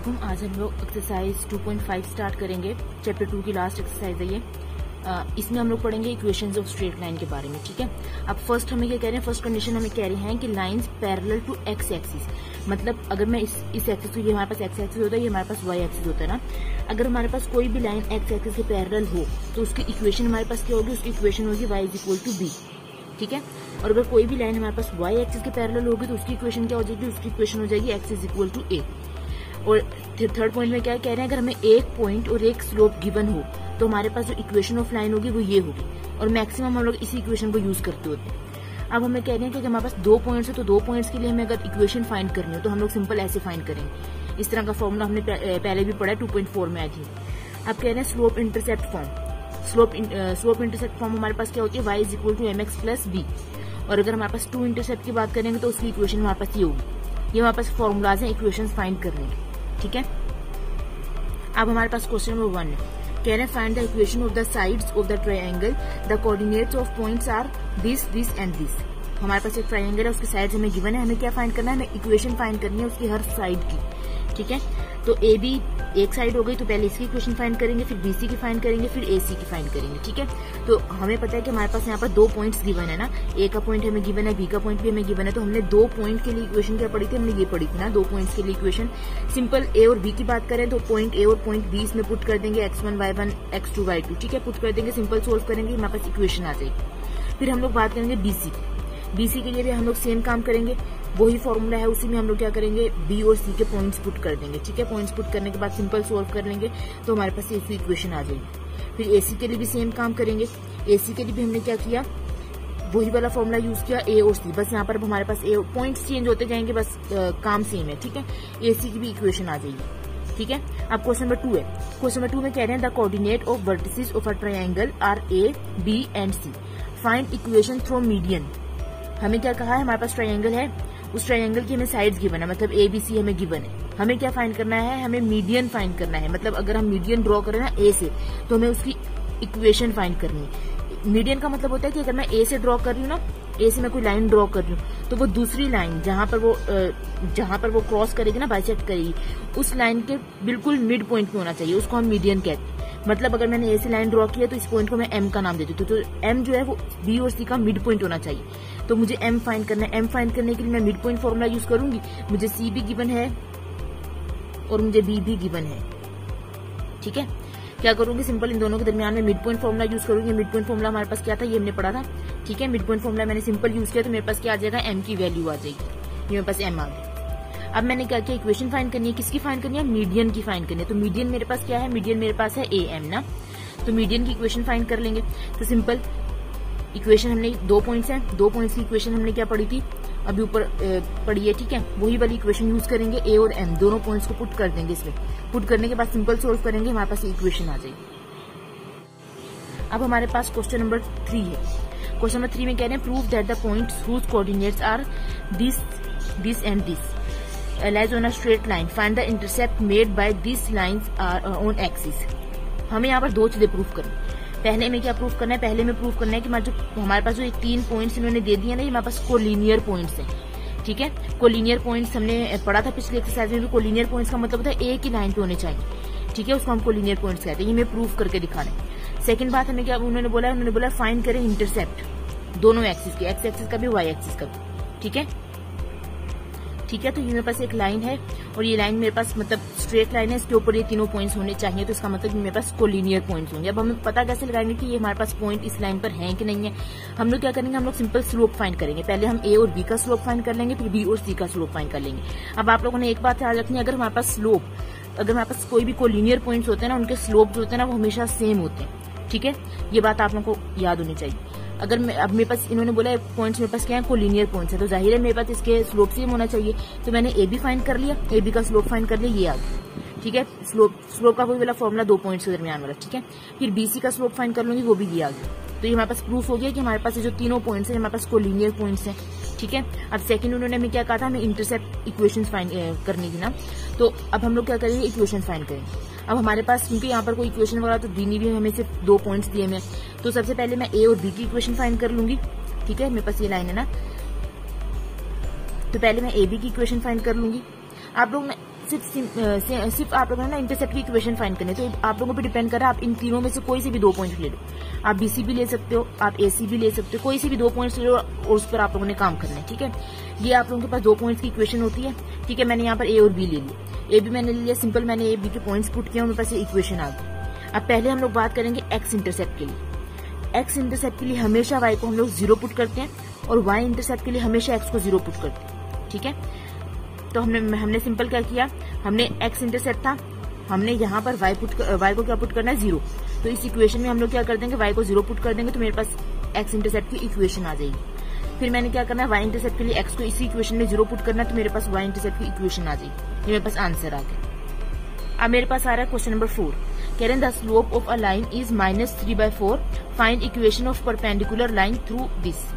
वालेकुम। आज हम लोग एक्सरसाइज 2.5 स्टार्ट करेंगे। चैप्टर 2 की लास्ट एक्सरसाइज है ये। इसमें हम लोग पढ़ेंगे इक्वेशंस ऑफ स्ट्रेट लाइन के बारे में, ठीक है। अब फर्स्ट हमें क्या कह रहे हैं, फर्स्ट कंडीशन हमें कह रहे हैं कि lines parallel to x axis, मतलब अगर मैं इस एक्सिस को, ये हमारे पास एक्स एक्सिस होता है, ये हमारे पास वाई एक्सिस होता है ना। अगर हमारे पास कोई भी लाइन एक्स एक्सिस के पैरेलल हो तो उसकी इक्वेशन हमारे पास क्या होगी, उसकी इक्वेशन होगी y is equal to b, ठीक है। और अगर कोई भी लाइन हमारे पास y एक्सिस के पैरेलल होगी तो उसकी इक्वेशन क्या हो जाएगी, उसकी इक्वेशन हो जाएगी x is equal to a। और थर्ड पॉइंट में क्या कह रहे हैं, अगर हमें एक पॉइंट और एक स्लोप गिवन हो तो हमारे पास जो इक्वेशन ऑफ लाइन होगी वो ये होगी, और मैक्सिमम हम लोग इसी इक्वेशन को यूज करते होते हैं। अब हमें कह रहे हैं कि हमारे पास 2 पॉइंट्स है तो 2 पॉइंट्स के लिए हमें अगर इक्वेशन फाइंड करनी हो तो हम लोग सिंपल ऐसे फाइंड करेंगे। इस तरह का फॉर्मूला हमने पहले भी पढ़ा है, 2.4 में आई थी। अब कह रहे हैं slope intercept form. Slope intercept form हमारे पास क्या होती है, y is equal to mx plus b। और अगर हमारे पास 2 इंटरसेप्ट की बात करेंगे तो उसकी इक्वेशन हमारे पास ये होगी। ये हमारे पास फॉर्मूलाज हैं इक्वेशन फाइंड करने के, ठीक है। अब हमारे पास क्वेश्चन नंबर 1 है, कह रहे हैं find the equation of the sides of the triangle, the coordinates of points are this this and this. हमारे पास एक ट्रायंगल है, उसके साइड्स हमें गिवन है, हमें क्या फाइंड करना है, हमें इक्वेशन फाइंड करनी है उसकी हर साइड की, ठीक है। तो ए बी एक साइड हो गई तो पहले इसकी इक्वेशन फाइंड करेंगे, फिर बीसी की फाइंड करेंगे, फिर एसी की फाइंड करेंगे, ठीक है। तो हमें पता है कि हमारे पास यहाँ पर 2 पॉइंट्स गिवन है ना, ए का पॉइंट हमें गिवन है, बी का पॉइंट भी हमें गिवन है। तो हमने 2 पॉइंट के लिए इक्वेशन क्या पढ़ी थी, हमने ये पढ़ी थी ना, 2 पॉइंट्स के लिए इक्वेशन। सिंपल ए और बी की बात करें तो पॉइंट ए और पॉइंट बी इसमें पुट कर देंगे, x1 y1 x2 y2, ठीक है, पुट कर देंगे, सिंपल सोल्व करेंगे, हमारे पास इक्वेशन आ जाएगी। फिर हम लोग बात करेंगे बीसी। बीसी के लिए भी हम लोग सेम काम करेंगे, वही फॉर्मूला है, उसी में हम लोग क्या करेंगे, बी और सी के पॉइंट्स पुट कर देंगे, ठीक है। पॉइंट्स पुट करने के बाद सिंपल सोल्व कर लेंगे तो हमारे पास इसकी इक्वेशन आ जाएगी। फिर एसी के लिए भी सेम काम करेंगे। एसी के लिए भी हमने क्या किया, वही वाला फॉर्मूला यूज किया, ए और सी। बस यहाँ पर अब हमारे पास ए पॉइंट्स चेंज होते जाएंगे, बस काम सेम है, ठीक है। एसी की भी इक्वेशन आ जाएगी, ठीक है। अब क्वेश्चन नंबर 2 है। क्वेश्चन नंबर 2 में कह रहे हैं the coordinate of vertices of a triangle are A B and C, find equation through median. हमें क्या कहा है, हमारे पास ट्रायंगल है, उस ट्रायंगल की हमें साइड्स गिवन है, मतलब ए बी सी हमें गिवन है। हमें क्या फाइंड करना है, हमें मीडियन फाइंड करना है। मतलब अगर हम मीडियन ड्रॉ करें ना ए से तो हमें उसकी इक्वेशन फाइंड करनी है। मीडियन का मतलब होता है कि अगर मैं ए से ड्रॉ कर रही हूँ ना, ए से मैं कोई लाइन ड्रॉ कर रही हूँ तो वो दूसरी लाइन जहां पर वो क्रॉस करेगी ना, बाइसेक्ट करेगी, उस लाइन के बिल्कुल मिड पॉइंट पे होना चाहिए, उसको हम मीडियन कहते हैं। मतलब अगर मैंने ए से लाइन ड्रॉ किया तो इस पॉइंट को मैं एम का नाम देती हूँ, तो एम जो है वो बी और सी का मिड पॉइंट होना चाहिए। तो मुझे एम फाइंड करना है। एम फाइंड करने के लिए मैं मिड पॉइंट फॉर्मूला यूज करूंगी। मुझे सी भी गिवन है और मुझे बी भी गिवन है, ठीक है। क्या करूंगी, सिंपल इन दोनों के दरमियान में मिड पॉइंट फॉर्मूला यूज करूंगी। मिड पॉइंट फॉर्मूला हमारे पास क्या था, ये हमने पढ़ा था, ठीक है। मिड पॉइंट फॉर्मूला मैंने सिंपल यूज किया तो मेरे पास क्या आ जाएगा, एम की वैल्यू आ जाएगी। ये मेरे पास एम आ गया। अब मैंने क्या किया, इक्वेशन फाइंड करनी है, किसकी फाइंड करनी है, मीडियन की फाइंड करनी है। तो मीडियन मेरे पास क्या है, मीडियन मेरे पास है ए एम ना, तो मीडियन की इक्वेशन फाइंड कर लेंगे। तो सिंपल इक्वेशन हमने 2 पॉइंट्स हैं, 2 पॉइंट्स की इक्वेशन हमने क्या पढ़ी थी, अभी ऊपर पढ़ी है, ठीक है। वही वाली इक्वेशन यूज करेंगे, ए और एम दोनों पॉइंट्स को पुट कर देंगे इसमें। पुट करने के बाद सिंपल सोल्व करेंगे, हमारे पास इक्वेशन आ जाएगी। अब हमारे पास क्वेश्चन नंबर 3 है। क्वेश्चन नंबर 3 में कह रहे हैं prove that the points whose coordinates are this this and this lies on a straight line, find the intercept made by this lines are on axis. हमें यहाँ पर 2 चीजें प्रूव करनी। पहले में क्या प्रूव करना है, पहले में प्रूव करना है कि हमारे पास जो 3 पॉइंट्स इन्होंने दे दिए ना, ये हमारे पास कोलिनियर पॉइंट्स हैं, ठीक है। कोलिनियर पॉइंट्स हमने पढ़ा था पिछले एक्सरसाइज में भी। कोलिनियर पॉइंट्स का मतलब होता है एक ही लाइन पे होने चाहिए, ठीक है, उसको हम कोलिनियर पॉइंट्स कहते हैं। ये हमें प्रूव करके दिखाना है। सेकंड बात हमें क्या उन्होंने बोला फाइंड करें इंटरसेप्ट दोनों एक्सिस के, एक्स एक्सिस का भी वाई एक्सिस का भी, ठीक है, ठीक है। तो ये मेरे पास एक लाइन है और ये लाइन मेरे पास मतलब स्ट्रेट लाइन है, इसके ऊपर ये तीनों पॉइंट्स होने चाहिए, तो इसका मतलब मेरे पास कोलिनियर पॉइंट्स होंगे। अब हमें पता कैसे लगाएंगे कि ये हमारे पास पॉइंट इस लाइन पर है कि नहीं है। हम लोग क्या करेंगे, हम लोग सिंपल स्लोप फाइंड करेंगे। पहले हम ए और बी का स्लोप फाइंड कर लेंगे, फिर बी और सी का स्लोप फाइंड कर लेंगे। अब आप लोगों ने एक बात याद रखनी है, अगर हमारे पास कोई भी कोलिनियर पॉइंट्स होते हैं ना, उनके स्लोप जो होते हैं ना वो हमेशा सेम होते हैं, ठीक है। ये बात आप लोगों को याद होनी चाहिए। अगर अब मेरे पास इन्होंने बोला पॉइंट्स मेरे पास क्या है, कोलिनियर पॉइंट्स है, तो जाहिर है मेरे पास इसके स्लोप सेम होना चाहिए। तो मैंने ए बी फाइंड कर लिया, ए बी का स्लोप फाइंड कर लिया, ये आ गया, ठीक है। स्लोप का कोई वाला फॉर्मूला 2 पॉइंट्स के दरमियान वाला, ठीक है। फिर बीसी का स्लोप फाइंड कर लूंगी, वो भी ये आ गया। तो ये हमारे पास प्रूफ हो गया कि हमारे पास जो तीनों पॉइंट्स है हमारे पास कोलिनियर पॉइंट्स हैं, ठीक है। अब सेकंड उन्होंने हमें क्या कहा था, हमें इंटरसेप्ट इक्वेशन फाइंड करनी थी ना, तो अब हम लोग क्या करेंगे, इक्वेशन फाइंड करेंगे। अब हमारे पास क्योंकि यहाँ पर कोई इक्वेशन वगैरह तो दी नहीं भी, हमें सिर्फ 2 पॉइंट्स दिए हैं, तो सबसे पहले मैं ए और बी की इक्वेशन फाइंड कर लूंगी, ठीक है। मेरे पास ये लाइन है ना, तो पहले मैं ए बी की इक्वेशन फाइंड कर लूंगी। आप लोग सिर्फ आप लोगों ने ना इंटरसेप्ट की इक्वेशन फाइंड करनी है, तो आप लोगों पे डिपेंड कर रहा है। आप इन तीनों में से कोई से भी 2 पॉइंट ले लो, आप बीसी भी ले सकते हो, आप एसी भी ले सकते हो, कोई से भी 2 पॉइंट्स ले लो और उस पर आप लोगों ने काम करना है, ठीक है। ये आप लोगों के पास 2 पॉइंट्स की इक्वेशन होती है, ठीक है। मैंने यहाँ पर ए और बी ले लिया, ए भी मैंने ले लिया, सिंपल मैंने ए बी के पॉइंट्स पुट किया, मेरे पास ये इक्वेशन आ गई। अब पहले हम लोग बात करेंगे एक्स इंटरसेप्ट के लिए। एक्स इंटरसेप्ट के लिए हमेशा वाई को हम लोग 0 पुट करते हैं और वाई इंटरसेप्ट के लिए हमेशा एक्स को 0 पुट करते हैं, ठीक है। तो हमने सिंपल क्या किया, हमने एक्स इंटरसेप्ट था, हमने यहाँ पर वाई को क्या पुट करना है 0। तो इस इक्वेशन में हम लोग क्या कर देंगे, वाई को 0 पुट कर देंगे, तो मेरे पास एक्स इंटरसेप्ट की इक्वेशन आ जाएगी। फिर मैंने क्या करना है, वाई इंटरसेप्ट के लिए एक्स को इसी इक्वेशन में 0 पुट करना है, तो मेरे पास वाई इंटरसेप्ट की इक्वेशन आ जाएगी। ये मेरे पास आंसर आ गया। अब मेरे पास आ रहा है क्वेश्चन नंबर 4। कह रहे हैं the slope of a line is -3/4, find equation of perpendicular line through this.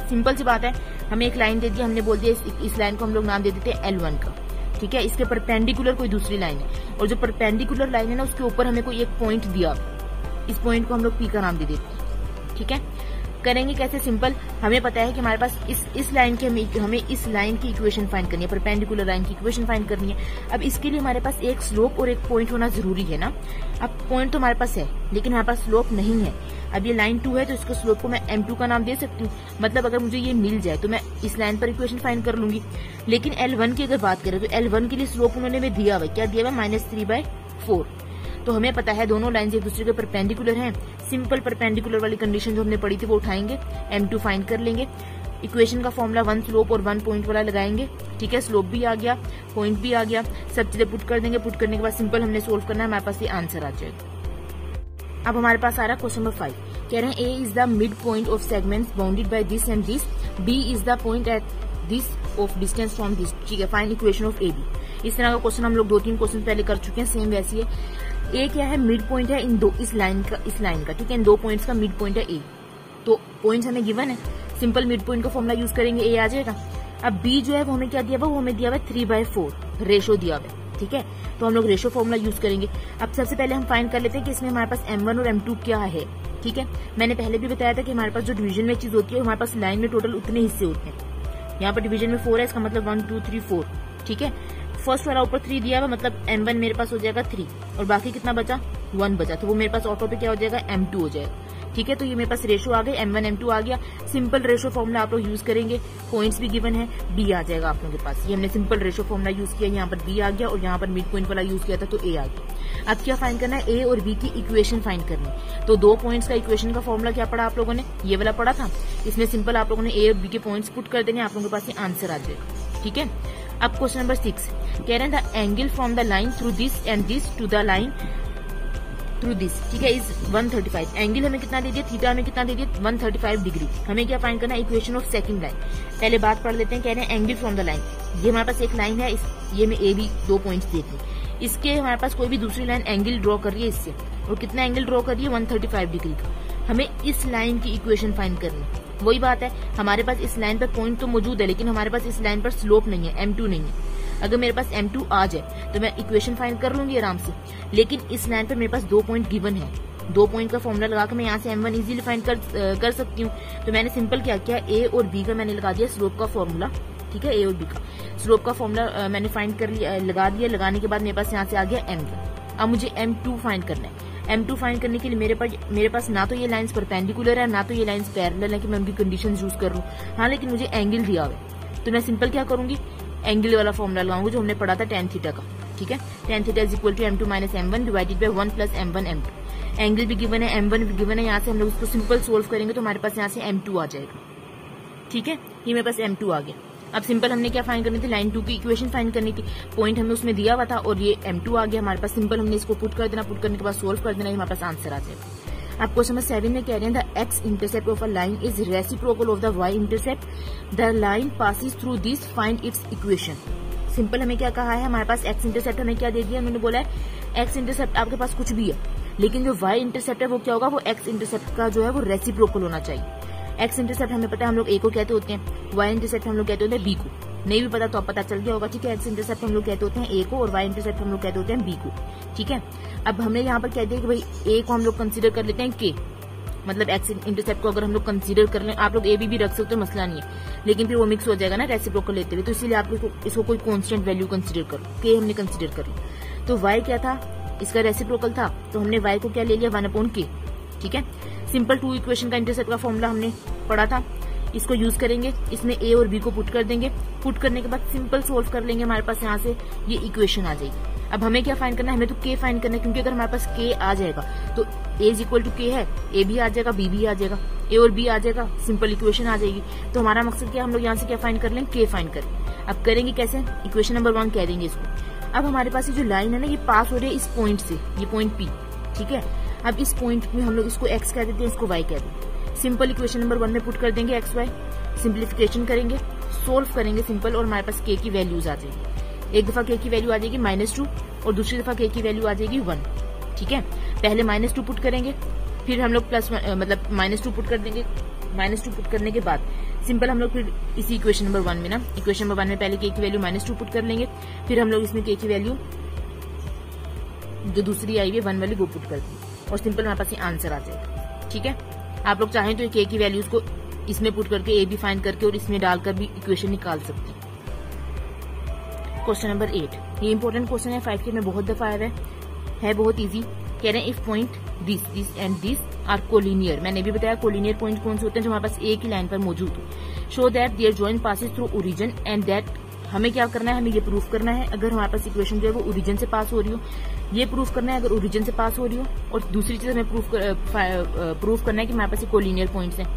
Simple सी बात है, हमें एक लाइन दे दी, हमने बोल दिया इस लाइन को हम लोग नाम दे देते हैं L1 का, ठीक है। इसके परपेंडिकुलर कोई दूसरी लाइन है और जो परपेंडिकुलर लाइन है ना उसके ऊपर हमें कोई एक पॉइंट दिया, इस पॉइंट को हम लोग P का नाम दे देते हैं, ठीक है। करेंगे कैसे, सिंपल, हमें पता है कि हमारे पास इस लाइन के हमें इस लाइन की इक्वेशन फाइंड करनी है, परपेंडिकुलर लाइन की इक्वेशन फाइंड करनी है। अब इसके लिए हमारे पास एक स्लोप और एक पॉइंट होना जरूरी है ना। अब पॉइंट तो हमारे पास है लेकिन हमारे पास स्लोप नहीं है। अब ये लाइन 2 है तो इसको स्लोप को मैं M2 का नाम दे सकती हूँ, मतलब अगर मुझे ये मिल जाए तो मैं इस लाइन पर इक्वेशन फाइंड कर लूंगी। लेकिन L1 की अगर बात करें तो L1 के लिए स्लोप उन्होंने में दिया हुआ, क्या दिया हुआ, -3/4। तो हमें पता है दोनों लाइन एक दूसरे के परपेंडिकुलर हैं। सिंपल परपेंडिकुलर वाली कंडीशन जो हमने पढ़ी थी वो उठाएंगे, M2 फाइंड कर लेंगे। इक्वेशन का फॉर्मूला 1 स्लोप और 1 पॉइंट वाला लगाएंगे, ठीक है। स्लोप भी आ गया, पॉइंट भी आ गया, सब चीजें पुट कर देंगे। पुट करने के बाद सिंपल हमने सोल्व करना है, हमारे पास ये आंसर आ जाएगा। अब हमारे पास आ रहा है क्वेश्चन नंबर 5। कह रहे हैं A is the mid point of segments bounded by this and this, B is the point at this of distance from this, ठीक है। Find equation of A B. इस तरह का क्वेश्चन हम लोग 2-3 क्वेश्चन पहले कर चुके हैं, सेम वैसी है। ए क्या है, मिड पॉइंट है इस लाइन का, ठीक है। इन 2 पॉइंट्स का मिड पॉइंट है ए, तो पॉइंट्स हमें गिवन है, सिंपल मिड पॉइंट का फॉर्मूला यूज करेंगे, ए आ जाएगा। अब बी जो है वो हमें क्या दिया हुआ, वो हमें दिया हुआ 3/4 रेशो दिया हुआ है, ठीक है। तो हम लोग रेशो फॉर्मूला यूज करेंगे। अब सबसे पहले हम फाइंड कर लेते हैं कि इसमें हमारे पास M1 और M2 क्या है, ठीक है। मैंने पहले भी बताया था कि हमारे पास जो डिवीजन में चीज होती है, हमारे पास लाइन में टोटल उतने हिस्से होते हैं। यहाँ पर डिवीजन में 4 है, इसका मतलब 1 2 3 4, ठीक है। फर्स्ट वाला ऊपर 3 दिया हुआ, मतलब M1 मेरे पास हो जाएगा 3 और बाकी कितना बचा, 1 बचा, तो वो मेरे पास ऑटो पे क्या हो जाएगा, M2 हो जाएगा, ठीक है। तो ये मेरे पास रेशो आ गई, M1 M2 आ गया। सिंपल रेशो फॉर्मूला आप लोग यूज करेंगे, पॉइंट्स भी गिवन है, B आ जाएगा आप लोगों के पास। ये हमने सिंपल रेशो फॉर्मूला यूज किया, यहाँ पर B आ गया और यहाँ पर मिड पॉइंट वाला यूज किया था तो A आ गया। अब क्या फाइंड करना है, A और B की इक्वेशन फाइंड करनी है। तो 2 पॉइंट्स का इक्वेशन का फॉर्मूला क्या पढ़ा आप लोगों ने, ये वाला पढ़ा था। इसमें सिंपल आप लोगों ने A और B के पॉइंट्स पुट कर देंगे, आप लोगों के पास ये आंसर आ जाएगा, ठीक है। अब क्वेश्चन नंबर 6 कह रहे हैं the angle from the line through this and this to the line through this, ठीक है, इज 135। एंगल हमें कितना दे दिया, थीटा हमें कितना दे दिया, 135 डिग्री। हमें क्या फाइंड करना है, इक्वेशन ऑफ सेकंड लाइन। पहले बात पढ़ लेते हैं, कह रहे हैं एंगल फ्रॉम द लाइन। ये हमारे पास एक लाइन है, ये में ए बी 2 पॉइंट्स देती, इसके हमारे पास कोई भी दूसरी लाइन एंगल ड्रॉ कर रही है इससे, और कितना एंगल ड्रॉ कर रही है, 135 डिग्री का। हमें इस लाइन की इक्वेशन फाइंड करनी है। वही बात है, हमारे पास इस लाइन पर पॉइंट तो मौजूद है लेकिन हमारे पास इस लाइन पर स्लोप नहीं है, M2 नहीं है। अगर मेरे पास M2 आ जाए तो मैं इक्वेशन फाइंड कर लूंगी आराम से, लेकिन इस लाइन पर मेरे पास 2 पॉइंट गिवन है। 2 पॉइंट का फॉर्मूला लगा के मैं यहाँ से M1 इजीली फाइंड कर सकती हूँ। तो मैंने सिंपल क्या किया, A और B का मैंने लगा दिया स्लोप का फॉर्मूला, ठीक है। A और B का स्लोप का फॉर्मूला मैंने फाइंड कर लिया, लगा दिया। लगाने के बाद मेरे पास यहाँ से आ गया M1। अब मुझे M2 फाइंड करना है। M2 फाइंड करने के लिए मेरे पास ना तो ये लाइंस परपेंडिकुलर है ना तो ये लाइंस पैरेलल है कि मैं उनकी कंडीशन यूज कर लूँ। हाँ, लेकिन मुझे एंगल दिया हुआ है तो मैं सिंपल क्या करूंगी, एंगल वाला फॉर्मूला लगाऊंगी जो हमने पढ़ा था tan थीटा का, ठीक है। tan theta is equal to M2 minus M1 divided by 1 plus M1 M2। Angle भी गिवन है, M1 भी गिवन है। यहाँ से हम लोग इसको सिंपल सोल्व करेंगे तो हमारे पास यहाँ से M2 आ जाएगा, ठीक है। ये मेरे पास M2 आ गया। अब सिंपल हमने क्या फाइंड करनी थी, लाइन 2 की इक्वेशन फाइंड करनी थी। पॉइंट हमें उसमें दिया हुआ था और ये M2 आ गया हमारे पास। सिंपल हमने इसको पुट कर देना, पुट करने के बाद सोल्व कर देना, हमारे पास आंसर आ जाएगा। आप क्वेश्चन नंबर 7 में कह रहे हैं the x intercept of a line is reciprocal of the y intercept, the line passes through this, find its equation. Simple हमें क्या कहा है, हमारे पास एक्स इंटरसेप्ट हमें क्या दे दिया, उन्होंने बोला है एक्स इंटरसेप्ट आपके पास कुछ भी है लेकिन जो वाई इंटरसेप्ट है वो क्या होगा, वो एक्स इंटरसेप्ट का जो है वो रेसिप्रोकल होना चाहिए। एक्स इंटरसेप्ट हमें पता है हम लोग ए को कहते होते हैं, वाई इंटरसेप्ट हम लोग कहते होते हैं बी को। नहीं भी पता तो अब पता चल गया होगा, ठीक है। एक्स इंटरसेप्ट हम लोग कहते होते हैं ए को और वाई इंटरसेप्ट हम लोग कहते होते हैं बी को, ठीक है। अब हमने यहाँ पर कह दिया कि भाई ए को हम लोग कंसिडर कर लेते हैं के मतलब एक्स इंटरसेप्ट को अगर हम लोग कंसीडर कर लें, आप लोग ए बी रख सकते हो, मसला नहीं है, लेकिन फिर वो मिक्स हो जाएगा ना रेसिप्रोकल लेते हुए, तो इसीलिए आप लोग इसको कोई कांस्टेंट वैल्यू कंसीडर करो, के हमने कंसीडर कर लिया। तो y क्या था, इसका रेसिप्रोकल था, तो हमने y को क्या ले लिया 1/k, ठीक है। सिंपल 2 इक्वेशन का इंटरसेप्ट का फॉर्मूला हमने पढ़ा था, इसको यूज करेंगे, इसमें a और b को पुट कर देंगे, पुट करने के बाद सिंपल सोल्व कर लेंगे, हमारे पास यहाँ से ये इक्वेशन आ जाएगी। अब हमें क्या फाइंड करना है, हमें तो k फाइंड करना है, क्योंकि अगर हमारे पास k आ जाएगा तो a is equal to k है, a भी आ जाएगा, b भी आ जाएगा, a और b आ जाएगा, सिंपल इक्वेशन आ जाएगी। तो हमारा मकसद क्या, हम लोग यहाँ से क्या फाइंड कर लें, k फाइंड करें। अब करेंगे कैसे, इक्वेशन नंबर 1 कह देंगे इसको। अब हमारे पास ये जो लाइन है ना, ये पास हो रही है इस पॉइंट से, ये पॉइंट P, ठीक है। अब इस पॉइंट में हम लोग इसको x कह देते हैं, इसको y कह देते हैं। सिंपल इक्वेशन नंबर 1 में पुट कर देंगे x y, सिंप्लीफिकेशन करेंगे, सोल्व करेंगे सिंपल, और हमारे पास k की वैल्यूज आ जाएगी। एक दफा k की वैल्यू आ जाएगी -2 और दूसरी दफा k की वैल्यू आ जाएगी 1, ठीक है। पहले -2 पुट करेंगे, फिर हम लोग प्लस मतलब -2 पुट कर देंगे। -2 पुट करने के बाद सिंपल हम लोग फिर इसी इक्वेशन नंबर 1 में ना, इक्वेशन नंबर 1 में पहले k की वैल्यू -2 पुट कर लेंगे, फिर हम लोग इसमें k की वैल्यू जो दूसरी आई है 1 वाली वो पुट कर देंगे, और सिंपल हमारे पास ये आंसर आ जाएगा, ठीक है। आप लोग चाहें तो k की वैल्यूज को इसमें पुट करके a भी फाइंड करके और इसमें डालकर भी इक्वेशन निकाल सकते हैं। क्वेश्चन नंबर 8, ये इंपॉर्टेंट क्वेश्चन है, 5 के में बहुत दफा आया है बहुत इजी। कह रहे हैं if point this and this are collinear, मैंने भी बताया कोलिनियर पॉइंट कौन से होते हैं, जो हमारे पास एक ही लाइन पर मौजूद हो। Show that their joint passes through origin and that, हमें क्या करना है, हमें ये प्रूफ करना है अगर हमारे पास इक्वेशन जो है वो ओरिजिन से पास हो रही हो, ये प्रूफ करना है अगर ओरिजिन से पास हो रही हो, और दूसरी चीज हमें प्रूफ करना है कि हमारे पास कोलिनियर पॉइंट्स हैं।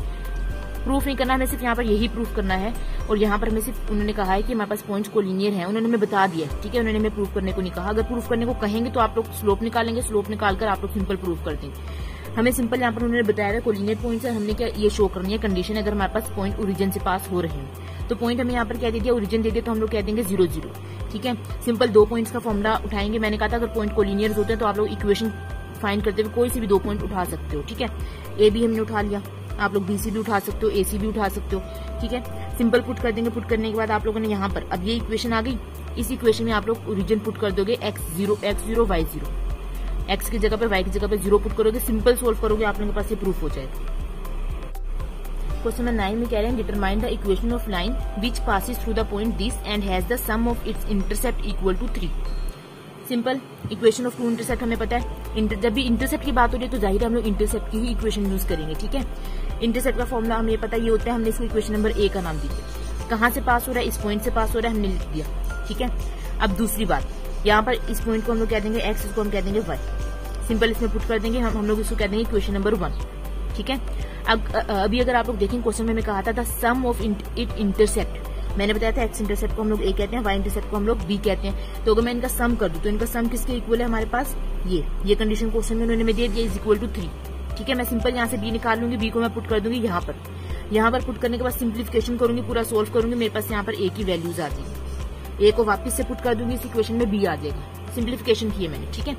प्रूफ नहीं करना, हमें सिर्फ यहाँ पर यही प्रूफ करना है, और यहाँ पर हमें सिर्फ उन्होंने कहा है कि हमारे पास पॉइंट्स कोलिनियर हैं, उन्होंने हमें बता दिया, ठीक है, उन्होंने हमें प्रूफ करने को नहीं कहा। अगर प्रूफ करने को कहेंगे तो आप लोग स्लोप निकालेंगे, स्लोप निकालकर आप लोग सिंपल प्रूफ कर देंगे। हमें सिंपल यहाँ पर उन्होंने बताया था कोलिनियर पॉइंट्स है, हमने क्या ये शो करनी है कंडीशन, अगर हमारे पास पॉइंट ओरिजिन से पास हो रहे हैं, तो पॉइंट हमें यहाँ पर क्या दे दिया, ओरिजिन दे दिया, तो हम लोग कह देंगे 0 0, ठीक है। सिंपल 2 पॉइंट्स का फॉर्मूला उठाएंगे, मैंने कहा था अगर पॉइंट कोलिनियर होते हैं तो आप लोग इक्वेशन फाइंड करते हुए कोई सी भी 2 पॉइंट उठा सकते हो, ठीक है। ए भी हमने उठा लिया, आप लोग BC भी उठा सकते हो, AC भी उठा सकते हो, ठीक है। सिंपल पुट कर देंगे, पुट करने के बाद आप लोगों ने यहाँ पर अब ये इक्वेशन आ गई, इस इक्वेशन में आप लोग ओरिजिन पुट कर दोगे x0 y0, x की जगह पे y की जगह पे 0 पुट करोगे, सिंपल सोल्व करोगे, आप लोगों के पास ये प्रूफ हो जाएगा। क्वेश्चन नंबर 9 में कह रहे हैं determine the equation of line which passes through the point this and has the sum of its intercept equal to 3। Simple equation of 2 intercept हमें पता है, जब भी इंटरसेप्ट की बात हो रही है तो जाहिर है हम लोग इंटरसेप्ट की ही इक्वेशन यूज करेंगे, ठीक है। इंटरसेप्ट का फॉर्मूला हमें पता ये होता है, हमने इसको इक्वेशन नंबर A का नाम दिया, कहाँ से पास हो रहा है, इस पॉइंट से पास हो रहा है, हमने लिख दिया, ठीक है। अब दूसरी बात, यहाँ पर इस पॉइंट को हम लोग कह देंगे x, इसको हम कह देंगे y, सिंपल इसमें पुट कर देंगे, हम लोग इसको कह देंगे इक्वेशन नंबर 1, ठीक है। अब अभी अगर आप लोग देखें क्वेश्चन में मैं कहा था सम ऑफ इट इंटरसेप्ट, मैंने बताया था एक्स इंटरसेप्ट को हम लोग A कहते हैं, वाई इंटरसेप्ट को हम लोग B कहते हैं। तो अगर मैं इनका सम कर दूं तो इनका सम किसके इक्वल है, हमारे पास ये कंडीशन क्वेश्चन में उन्होंने दे दिया इज इक्वल टू 3, ठीक है। मैं सिंपल यहाँ से B निकाल लूंगी, B को मैं पुट कर दूंगी यहाँ पर पुट करने के बाद सिंप्लीफिकेशन करूंगी, पूरा सोल्व करूंगी, मेरे पास यहाँ पर A की वैल्यूज आ जाएगी, A को वापस से पुट कर दूंगी, इस इक्वेशन में B आ जाएगा, सिंप्लीफिकेशन की है मैंने, ठीक है,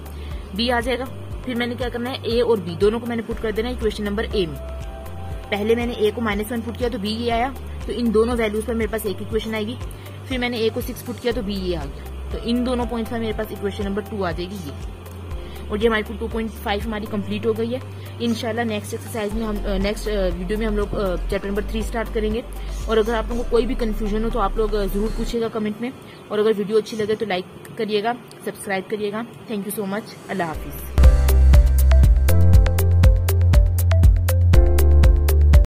B आ जाएगा। फिर मैंने क्या करना है, A और B दोनों को मैंने पुट कर देना है इक्वेशन नंबर A में। पहले मैंने A को -1 पुट किया तो B ये आया, तो इन दोनों वैल्यूज पर मेरे पास एक इक्वेशन आएगी। फिर मैंने A को 6 पुट किया तो B ये आ गया, तो इन दोनों पॉइंट्स पर मेरे पास इक्वेशन नंबर 2 आ जाएगी ये, और ये हमारी 2.5 हमारी कंप्लीट हो गई है। इंशाल्लाह नेक्स्ट एक्सरसाइज में हम नेक्स्ट वीडियो में हम लोग चैप्टर नंबर 3 स्टार्ट करेंगे। और अगर आप लोगों को कोई भी कंफ्यूजन हो तो आप लोग जरूर पूछिएगा कमेंट में, और अगर वीडियो अच्छी लगे तो लाइक करिएगा, सब्सक्राइब करिएगा। Thank you so much, Allah Hafiz.